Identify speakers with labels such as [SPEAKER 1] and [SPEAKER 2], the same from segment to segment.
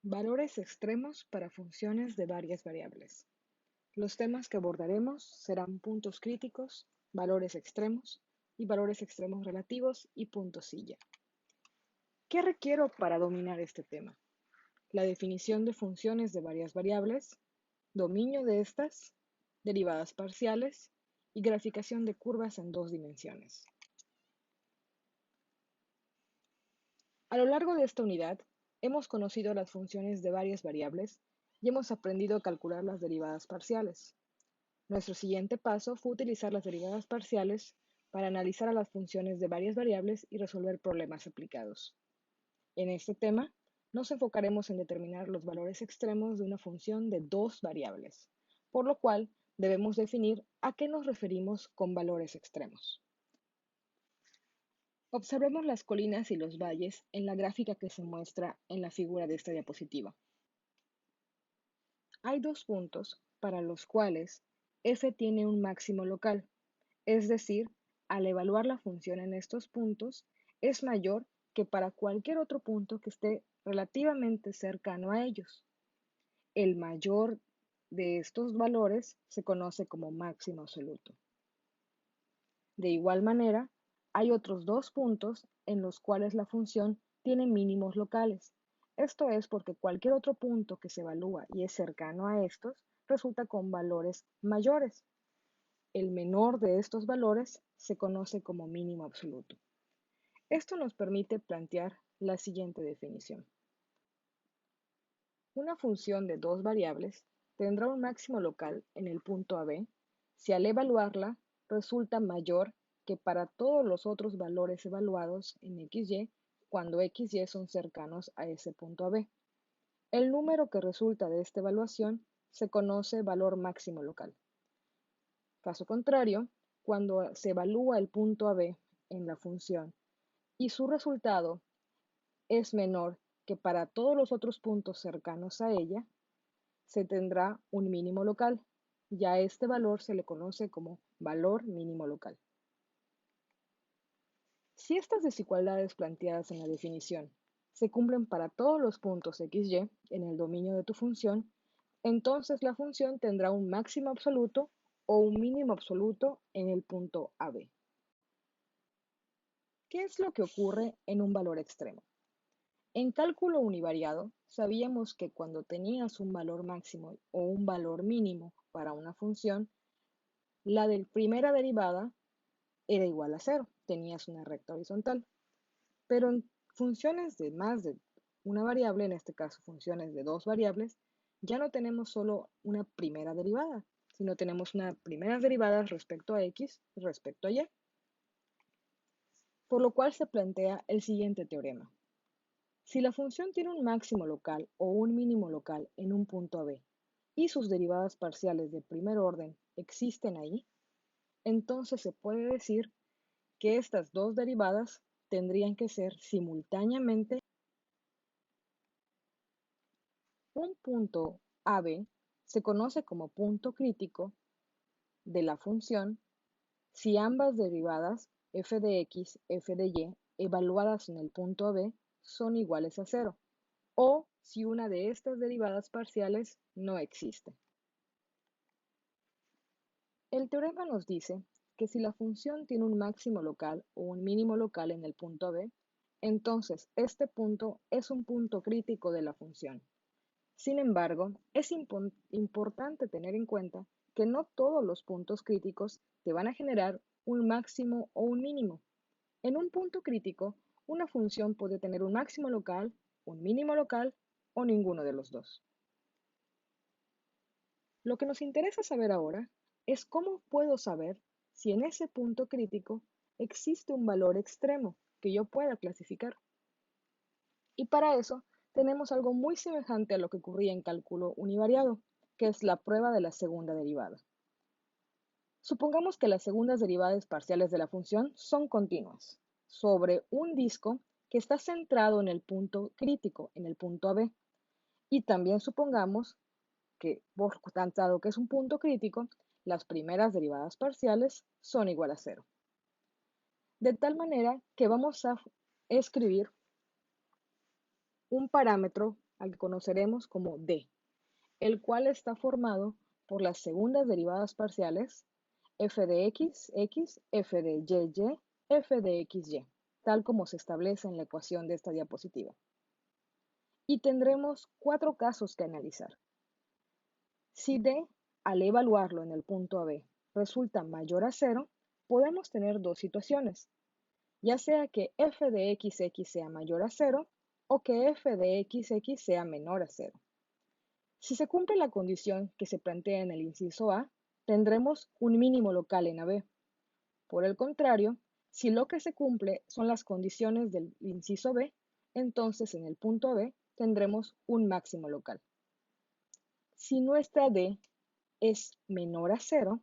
[SPEAKER 1] Valores extremos para funciones de varias variables. Los temas que abordaremos serán puntos críticos, valores extremos y valores extremos relativos y puntos silla. ¿Qué requiero para dominar este tema? La definición de funciones de varias variables, dominio de estas, derivadas parciales y graficación de curvas en 2 dimensiones. A lo largo de esta unidad, hemos conocido las funciones de varias variables y hemos aprendido a calcular las derivadas parciales. Nuestro siguiente paso fue utilizar las derivadas parciales para analizar a las funciones de varias variables y resolver problemas aplicados. En este tema, nos enfocaremos en determinar los valores extremos de una función de 2 variables, por lo cual debemos definir a qué nos referimos con valores extremos. Observemos las colinas y los valles en la gráfica que se muestra en la figura de esta diapositiva. Hay 2 puntos para los cuales f tiene un máximo local, es decir, al evaluar la función en estos puntos, es mayor que para cualquier otro punto que esté relativamente cercano a ellos. El mayor de estos valores se conoce como máximo absoluto. De igual manera, hay otros 2 puntos en los cuales la función tiene mínimos locales. Esto es porque cualquier otro punto que se evalúa y es cercano a estos resulta con valores mayores. El menor de estos valores se conoce como mínimo absoluto. Esto nos permite plantear la siguiente definición. Una función de 2 variables tendrá un máximo local en el punto AB si al evaluarla resulta mayor que para todos los otros valores evaluados en XY cuando XY son cercanos a ese punto AB. El número que resulta de esta evaluación se conoce valor máximo local. Caso contrario, cuando se evalúa el punto AB en la función y su resultado es menor que para todos los otros puntos cercanos a ella, se tendrá un mínimo local, y a este valor se le conoce como valor mínimo local. Si estas desigualdades planteadas en la definición se cumplen para todos los puntos XY en el dominio de tu función, entonces la función tendrá un máximo absoluto o un mínimo absoluto en el punto AB. ¿Qué es lo que ocurre en un valor extremo? En cálculo univariado, sabíamos que cuando tenías un valor máximo o un valor mínimo para una función, la de primera derivada era igual a 0, tenías una recta horizontal. Pero en funciones de más de una variable, en este caso funciones de 2 variables, ya no tenemos solo una primera derivada, sino tenemos una primera derivada respecto a x y respecto a y. Por lo cual se plantea el siguiente teorema. Si la función tiene un máximo local o un mínimo local en un punto AB y sus derivadas parciales de primer orden existen ahí, entonces se puede decir que estas 2 derivadas tendrían que ser simultáneamente. Un punto AB se conoce como punto crítico de la función si ambas derivadas f de x, f de y, evaluadas en el punto AB son iguales a 0, o si una de estas derivadas parciales no existe. El teorema nos dice que si la función tiene un máximo local o un mínimo local en el punto B, entonces este punto es un punto crítico de la función. Sin embargo, es importante tener en cuenta que no todos los puntos críticos te van a generar un máximo o un mínimo. En un punto crítico, una función puede tener un máximo local, un mínimo local o ninguno de los dos. Lo que nos interesa saber ahora es cómo puedo saber si en ese punto crítico existe un valor extremo que yo pueda clasificar. Y para eso tenemos algo muy semejante a lo que ocurría en cálculo univariado, que es la prueba de la segunda derivada. Supongamos que las segundas derivadas parciales de la función son continuas sobre un disco que está centrado en el punto crítico, en el punto AB. Y también supongamos que, por dado que es un punto crítico, las primeras derivadas parciales son igual a 0. De tal manera que vamos a escribir un parámetro al que conoceremos como D, el cual está formado por las segundas derivadas parciales f de x, x, f de y, y, f de x, y, tal como se establece en la ecuación de esta diapositiva. Y tendremos 4 casos que analizar. Si D, al evaluarlo en el punto AB, resulta mayor a 0, podemos tener dos situaciones, ya sea que f de xx sea mayor a 0 o que f de xx sea menor a 0. Si se cumple la condición que se plantea en el inciso A, tendremos un mínimo local en AB. Por el contrario, si lo que se cumple son las condiciones del inciso B, entonces en el punto B tendremos un máximo local. Si nuestra D es menor a 0,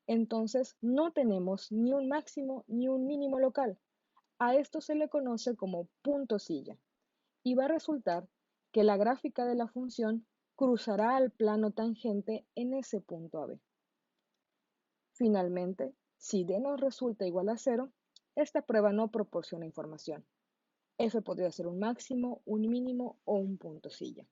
[SPEAKER 1] entonces no tenemos ni un máximo ni un mínimo local. A esto se le conoce como punto silla y va a resultar que la gráfica de la función cruzará al plano tangente en ese punto AB. Finalmente, si D nos resulta igual a 0, esta prueba no proporciona información. F podría ser un máximo, un mínimo o un punto silla.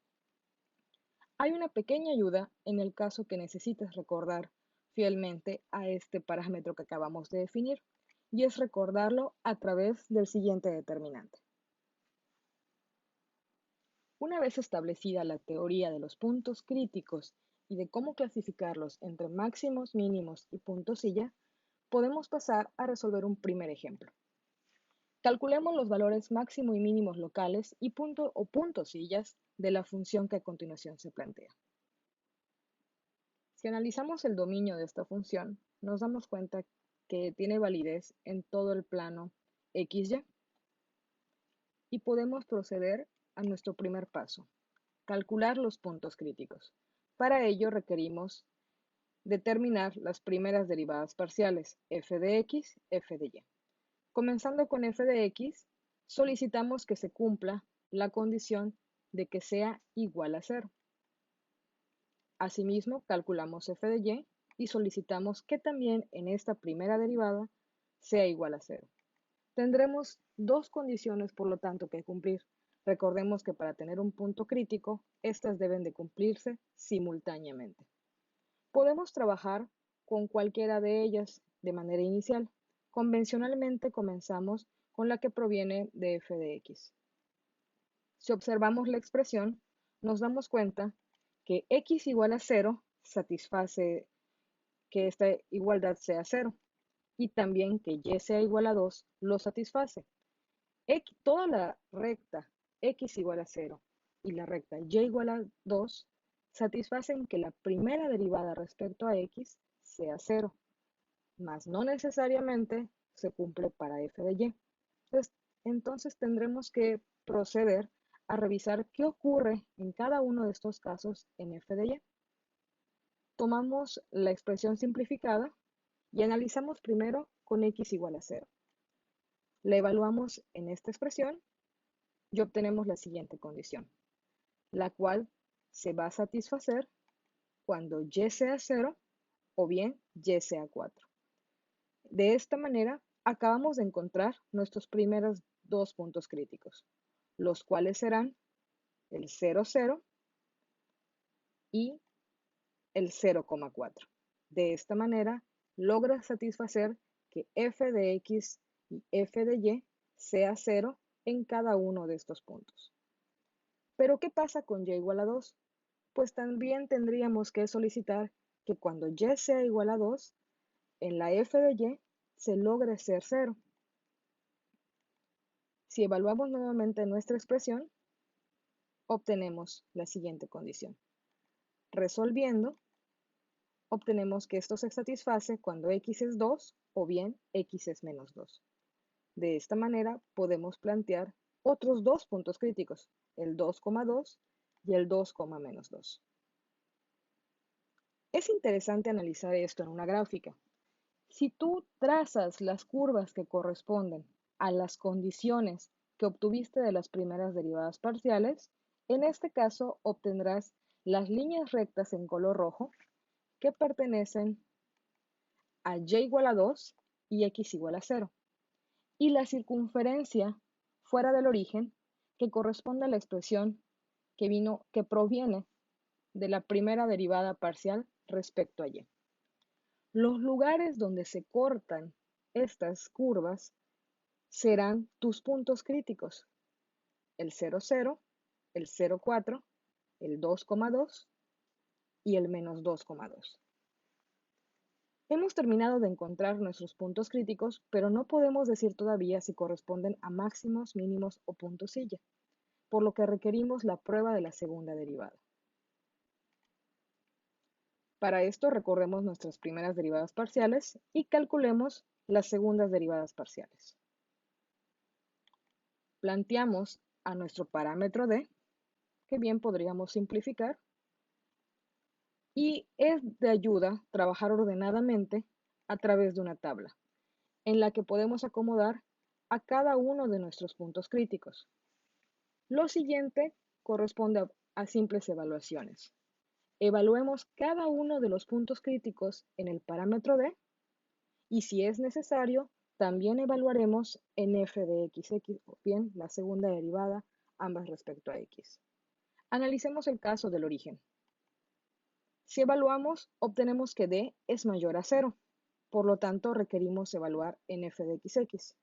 [SPEAKER 1] Hay una pequeña ayuda en el caso que necesites recordar fielmente a este parámetro que acabamos de definir, y es recordarlo a través del siguiente determinante. Una vez establecida la teoría de los puntos críticos y de cómo clasificarlos entre máximos, mínimos y puntos silla, podemos pasar a resolver un primer ejemplo. Calculemos los valores máximo y mínimos locales y punto o puntos sillas de la función que a continuación se plantea. Si analizamos el dominio de esta función, nos damos cuenta que tiene validez en todo el plano XY y podemos proceder a nuestro primer paso, calcular los puntos críticos. Para ello requerimos determinar las primeras derivadas parciales, f de x, f de y. Comenzando con f de x, solicitamos que se cumpla la condición de que sea igual a 0. Asimismo, calculamos f de y y solicitamos que también en esta primera derivada sea igual a 0. Tendremos dos condiciones, por lo tanto, que cumplir. Recordemos que para tener un punto crítico, estas deben de cumplirse simultáneamente. Podemos trabajar con cualquiera de ellas de manera inicial. Convencionalmente comenzamos con la que proviene de f de x. Si observamos la expresión, nos damos cuenta que x igual a 0 satisface que esta igualdad sea 0 y también que y sea igual a 2 lo satisface. Toda la recta x igual a 0 y la recta y igual a 2 satisfacen que la primera derivada respecto a x sea 0, mas no necesariamente se cumple para f de y. Entonces tendremos que proceder a revisar qué ocurre en cada uno de estos casos en f de y. Tomamos la expresión simplificada y analizamos primero con x igual a 0. La evaluamos en esta expresión y obtenemos la siguiente condición, la cual se va a satisfacer cuando y sea 0 o bien y sea 4. De esta manera, acabamos de encontrar nuestros primeros dos puntos críticos, los cuales serán el 0, 0 y el 0,4. De esta manera, logra satisfacer que f de x y f de y sea 0 en cada uno de estos puntos. ¿Pero qué pasa con y igual a 2? Pues también tendríamos que solicitar que cuando y sea igual a 2, en la f de y se logre ser 0. Si evaluamos nuevamente nuestra expresión, obtenemos la siguiente condición. Resolviendo, obtenemos que esto se satisface cuando x es 2 o bien x es menos 2. De esta manera podemos plantear otros dos puntos críticos, el 2,2 y el 2, menos 2. Es interesante analizar esto en una gráfica. Si tú trazas las curvas que corresponden a las condiciones que obtuviste de las primeras derivadas parciales, en este caso obtendrás las líneas rectas en color rojo que pertenecen a y igual a 2 y x igual a 0, y la circunferencia fuera del origen que corresponde a la expresión que proviene de la primera derivada parcial respecto a y. Los lugares donde se cortan estas curvas serán tus puntos críticos: el 0,0, el 0,4, el 2,2 y el menos 2,2. Hemos terminado de encontrar nuestros puntos críticos, pero no podemos decir todavía si corresponden a máximos, mínimos o puntos silla, por lo que requerimos la prueba de la segunda derivada. Para esto recorremos nuestras primeras derivadas parciales y calculemos las segundas derivadas parciales. Planteamos a nuestro parámetro d, que bien podríamos simplificar, y es de ayuda trabajar ordenadamente a través de una tabla, en la que podemos acomodar a cada uno de nuestros puntos críticos. Lo siguiente corresponde a simples evaluaciones. Evaluemos cada uno de los puntos críticos en el parámetro d, y si es necesario, también evaluaremos en f de x, o bien la segunda derivada, ambas respecto a x. Analicemos el caso del origen. Si evaluamos, obtenemos que d es mayor a 0, por lo tanto requerimos evaluar en f de x,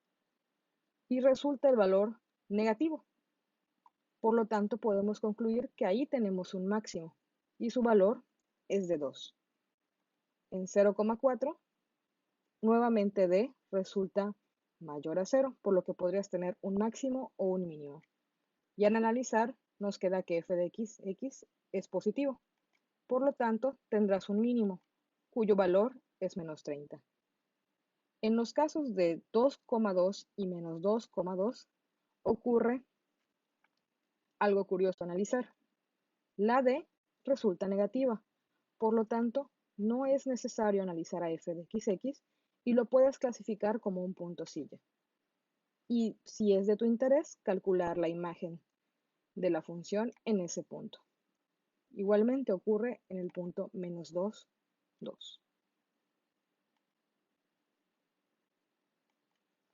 [SPEAKER 1] y resulta el valor negativo. Por lo tanto, podemos concluir que ahí tenemos un máximo, y su valor es de 2. En 0,4, nuevamente d resulta mayor a 0, por lo que podrías tener un máximo o un mínimo. Y al analizar, nos queda que f de x es positivo. Por lo tanto, tendrás un mínimo, cuyo valor es menos 30. En los casos de 2,2 y menos 2,2, ocurre algo curioso a analizar. La d resulta negativa, por lo tanto, no es necesario analizar a f de x y lo puedes clasificar como un punto silla. Y si es de tu interés, calcular la imagen de la función en ese punto. Igualmente ocurre en el punto menos 2, 2.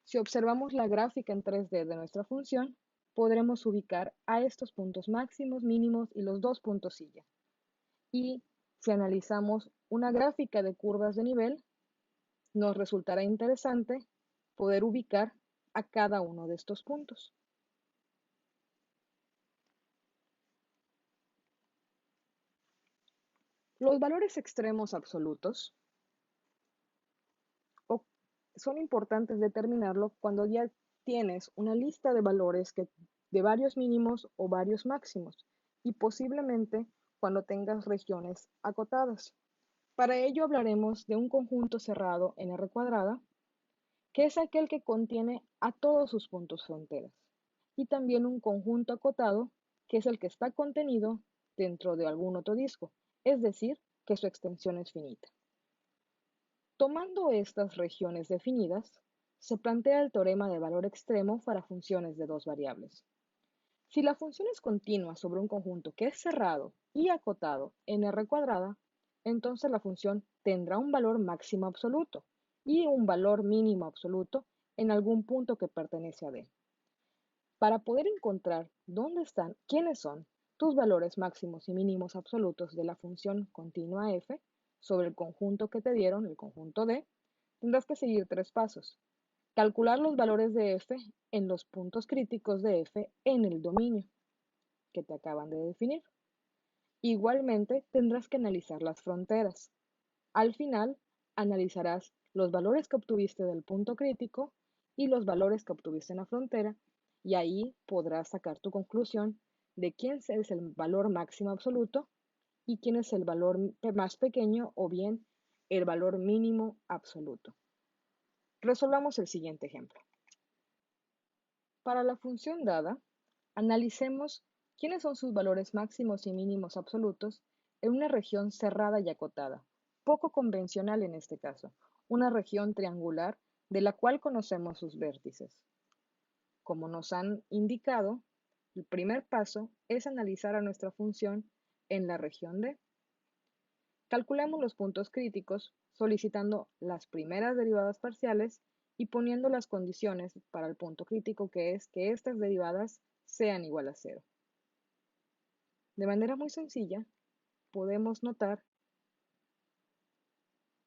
[SPEAKER 1] Si observamos la gráfica en 3D de nuestra función, podremos ubicar a estos puntos máximos, mínimos y los dos puntos silla. Y si analizamos una gráfica de curvas de nivel, nos resultará interesante poder ubicar a cada uno de estos puntos. Los valores extremos absolutos son importantes determinarlo cuando ya tienes una lista de valores de varios mínimos o varios máximos, y posiblemente cuando tengas regiones acotadas. Para ello hablaremos de un conjunto cerrado en R cuadrada, que es aquel que contiene a todos sus puntos fronteras, y también un conjunto acotado, que es el que está contenido dentro de algún otro disco, es decir, que su extensión es finita. Tomando estas regiones definidas, se plantea el teorema de valor extremo para funciones de dos variables. Si la función es continua sobre un conjunto que es cerrado y acotado en R cuadrada, entonces la función tendrá un valor máximo absoluto y un valor mínimo absoluto en algún punto que pertenece a D. Para poder encontrar dónde están, quiénes son tus valores máximos y mínimos absolutos de la función continua f sobre el conjunto que te dieron, el conjunto D, tendrás que seguir tres pasos. Calcular los valores de f en los puntos críticos de f en el dominio que te acaban de definir. Igualmente, tendrás que analizar las fronteras. Al final, analizarás los valores que obtuviste del punto crítico y los valores que obtuviste en la frontera, y ahí podrás sacar tu conclusión de quién es el valor máximo absoluto y quién es el valor más pequeño o bien el valor mínimo absoluto. Resolvamos el siguiente ejemplo. Para la función dada, analicemos quiénes son sus valores máximos y mínimos absolutos en una región cerrada y acotada, poco convencional en este caso, una región triangular de la cual conocemos sus vértices. Como nos han indicado, el primer paso es analizar a nuestra función en la región D. Calculemos los puntos críticos solicitando las primeras derivadas parciales y poniendo las condiciones para el punto crítico, que es que estas derivadas sean igual a 0. De manera muy sencilla, podemos notar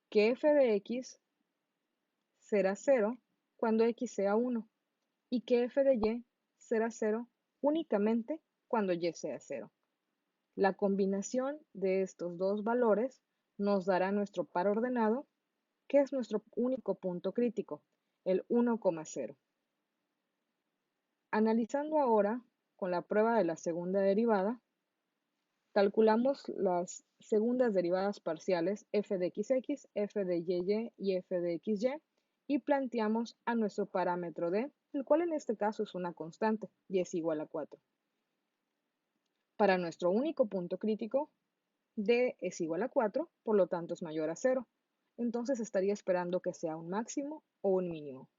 [SPEAKER 1] que f de x será 0 cuando x sea 1 y que f de y será 0 únicamente cuando y sea 0. La combinación de estos dos valores nos dará nuestro par ordenado, que es nuestro único punto crítico, el 1,0. Analizando ahora con la prueba de la segunda derivada, calculamos las segundas derivadas parciales f de xx, f de y y f de xy y planteamos a nuestro parámetro d, el cual en este caso es una constante y es igual a 4. Para nuestro único punto crítico, d es igual a 4, por lo tanto es mayor a 0. Entonces estaría esperando que sea un máximo o un mínimo.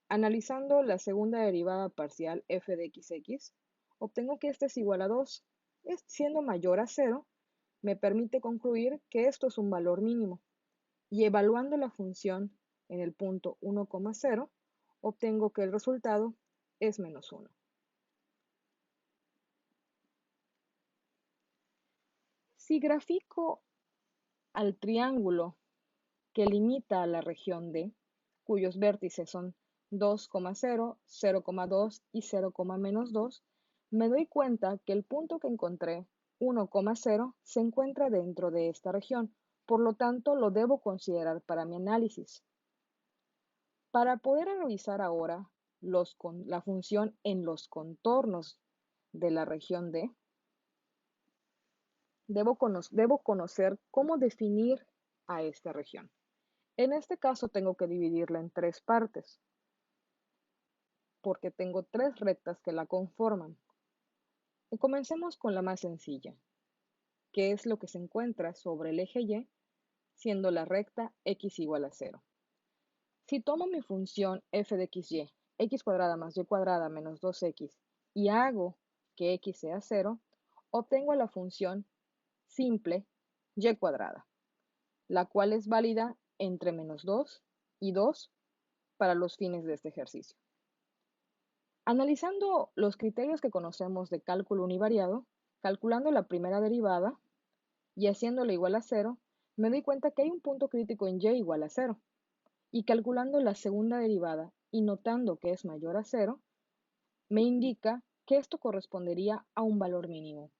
[SPEAKER 1] Analizando la segunda derivada parcial f de xx, obtengo que este es igual a 2. Siendo mayor a 0, me permite concluir que esto es un valor mínimo. Y evaluando la función en el punto 1,0, obtengo que el resultado es menos 1. Si grafico al triángulo que limita a la región D, cuyos vértices son 2,0, 0,2 y 0,-2, me doy cuenta que el punto que encontré, 1,0, se encuentra dentro de esta región, por lo tanto lo debo considerar para mi análisis. Para poder revisar ahora la función en los contornos de la región D, debo conocer cómo definir a esta región. En este caso tengo que dividirla en tres partes, porque tengo tres rectas que la conforman. Y comencemos con la más sencilla, que es lo que se encuentra sobre el eje Y, siendo la recta x igual a 0. Si tomo mi función f de xy, x cuadrada más y cuadrada menos 2x, y hago que x sea 0, obtengo la función simple y cuadrada, la cual es válida entre menos 2 y 2 para los fines de este ejercicio. Analizando los criterios que conocemos de cálculo univariado, calculando la primera derivada y haciéndola igual a 0, me doy cuenta que hay un punto crítico en y igual a 0. Y calculando la segunda derivada y notando que es mayor a 0, me indica que esto correspondería a un valor mínimo.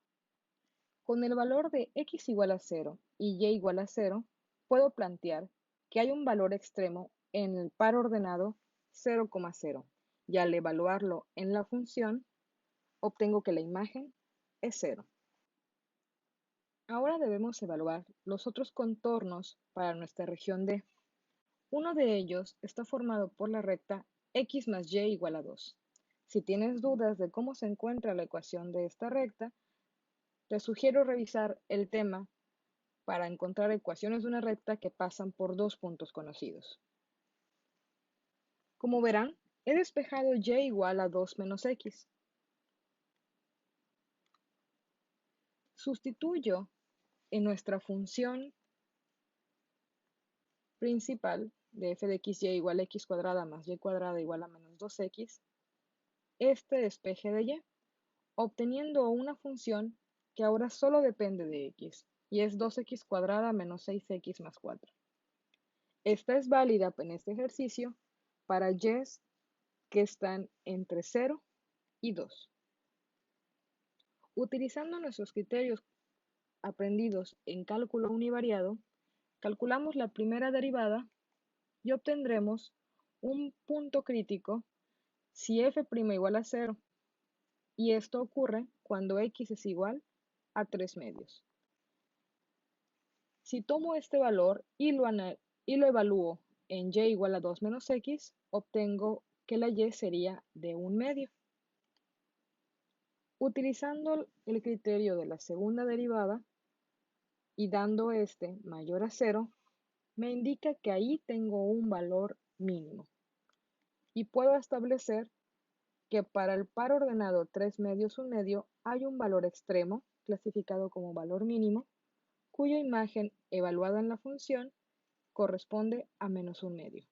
[SPEAKER 1] Con el valor de x igual a 0 y y igual a 0, puedo plantear que hay un valor extremo en el par ordenado 0,0 y al evaluarlo en la función, obtengo que la imagen es 0. Ahora debemos evaluar los otros contornos para nuestra región D. Uno de ellos está formado por la recta x más y igual a 2. Si tienes dudas de cómo se encuentra la ecuación de esta recta, te sugiero revisar el tema para encontrar ecuaciones de una recta que pasan por dos puntos conocidos. Como verán, he despejado y igual a 2 menos x. Sustituyo en nuestra función principal de f de xy igual a x cuadrada más y cuadrada igual a menos 2x, este despeje de y, obteniendo una función que ahora solo depende de x, y es 2x cuadrada menos 6x más 4. Esta es válida en este ejercicio para y's que están entre 0 y 2. Utilizando nuestros criterios aprendidos en cálculo univariado, calculamos la primera derivada y obtendremos un punto crítico si f' igual a 0, y esto ocurre cuando x es igual a 3 medios. Si tomo este valor y lo evalúo en y igual a 2 menos x, obtengo que la y sería de 1 medio. Utilizando el criterio de la segunda derivada y dando este mayor a 0, me indica que ahí tengo un valor mínimo. Y puedo establecer que para el par ordenado 3 medios 1 medio hay un valor extremo, clasificado como valor mínimo, cuya imagen evaluada en la función corresponde a menos 1 medio.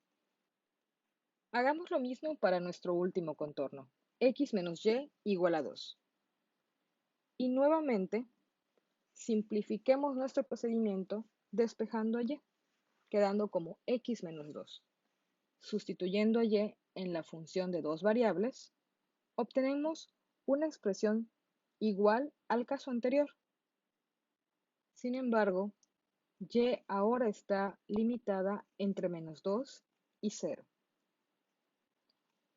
[SPEAKER 1] Hagamos lo mismo para nuestro último contorno, x menos y igual a 2. Y nuevamente, simplifiquemos nuestro procedimiento despejando a y, quedando como x menos 2. Sustituyendo a y en la función de dos variables, obtenemos una expresión igual al caso anterior. Sin embargo, y ahora está limitada entre menos 2 y 0.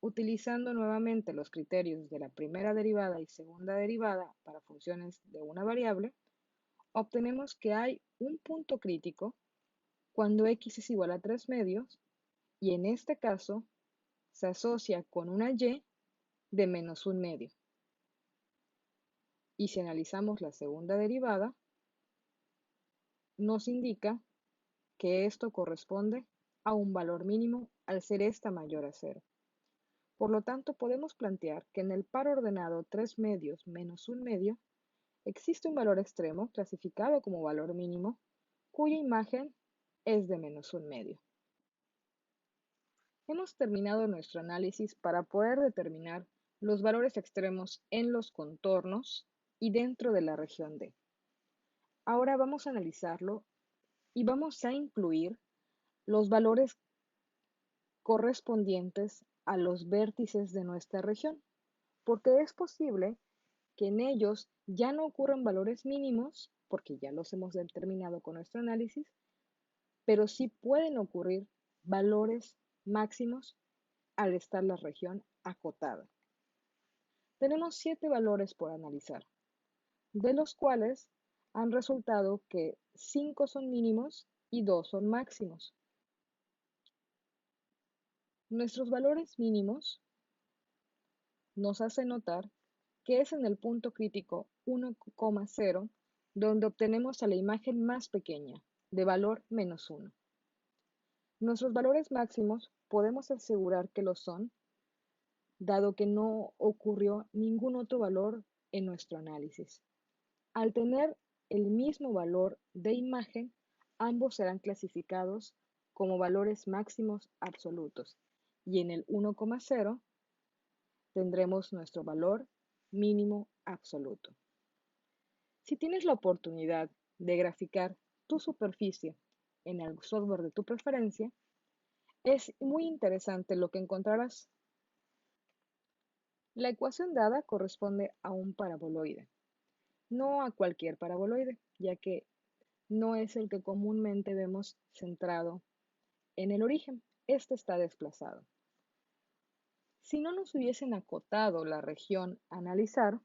[SPEAKER 1] Utilizando nuevamente los criterios de la primera derivada y segunda derivada para funciones de una variable, obtenemos que hay un punto crítico cuando x es igual a 3 medios y en este caso se asocia con una y de menos 1 medio. Y si analizamos la segunda derivada, nos indica que esto corresponde a un valor mínimo al ser esta mayor a 0. Por lo tanto, podemos plantear que en el par ordenado 3 medios menos 1 medio existe un valor extremo clasificado como valor mínimo cuya imagen es de menos 1 medio. Hemos terminado nuestro análisis para poder determinar los valores extremos en los contornos y dentro de la región D. Ahora vamos a analizarlo y vamos a incluir los valores correspondientes a los vértices de nuestra región, porque es posible que en ellos ya no ocurran valores mínimos, porque ya los hemos determinado con nuestro análisis, pero sí pueden ocurrir valores máximos al estar la región acotada. Tenemos 7 valores por analizar, de los cuales han resultado que 5 son mínimos y 2 son máximos. Nuestros valores mínimos nos hacen notar que es en el punto crítico 1,0 donde obtenemos a la imagen más pequeña, de valor menos 1. Nuestros valores máximos podemos asegurar que lo son, dado que no ocurrió ningún otro valor en nuestro análisis. Al tener el mismo valor de imagen, ambos serán clasificados como valores máximos absolutos, y en el 1,0 tendremos nuestro valor mínimo absoluto. Si tienes la oportunidad de graficar tu superficie en el software de tu preferencia, es muy interesante lo que encontrarás. La ecuación dada corresponde a un paraboloide, no a cualquier paraboloide, ya que no es el que comúnmente vemos centrado en el origen. Este está desplazado. Si no nos hubiesen acotado la región a analizar,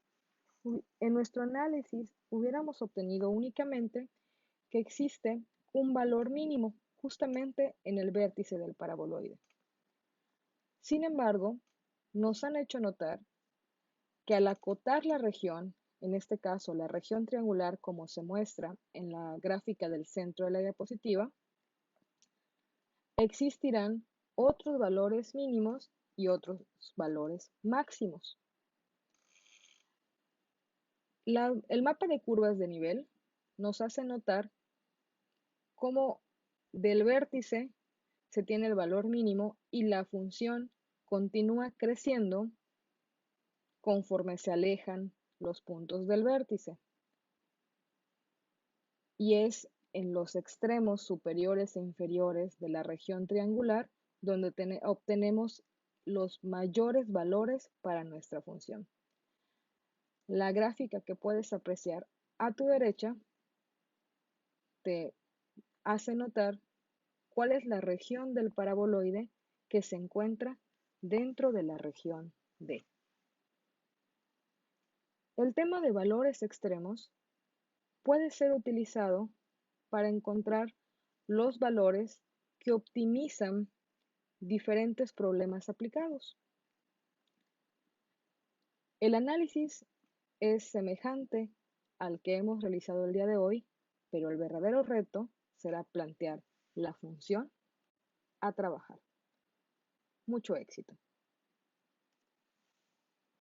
[SPEAKER 1] en nuestro análisis hubiéramos obtenido únicamente que existe un valor mínimo justamente en el vértice del paraboloide. Sin embargo, nos han hecho notar que al acotar la región, en este caso la región triangular como se muestra en la gráfica del centro de la diapositiva, existirán otros valores mínimos y otros valores máximos. El mapa de curvas de nivel nos hace notar cómo del vértice se tiene el valor mínimo y la función continúa creciendo conforme se alejan los puntos del vértice. Y es en los extremos superiores e inferiores de la región triangular donde obtenemos los mayores valores para nuestra función. La gráfica que puedes apreciar a tu derecha te hace notar cuál es la región del paraboloide que se encuentra dentro de la región D. El tema de valores extremos puede ser utilizado para encontrar los valores que optimizan diferentes problemas aplicados. El análisis es semejante al que hemos realizado el día de hoy, pero el verdadero reto será plantear la función a trabajar. Mucho éxito.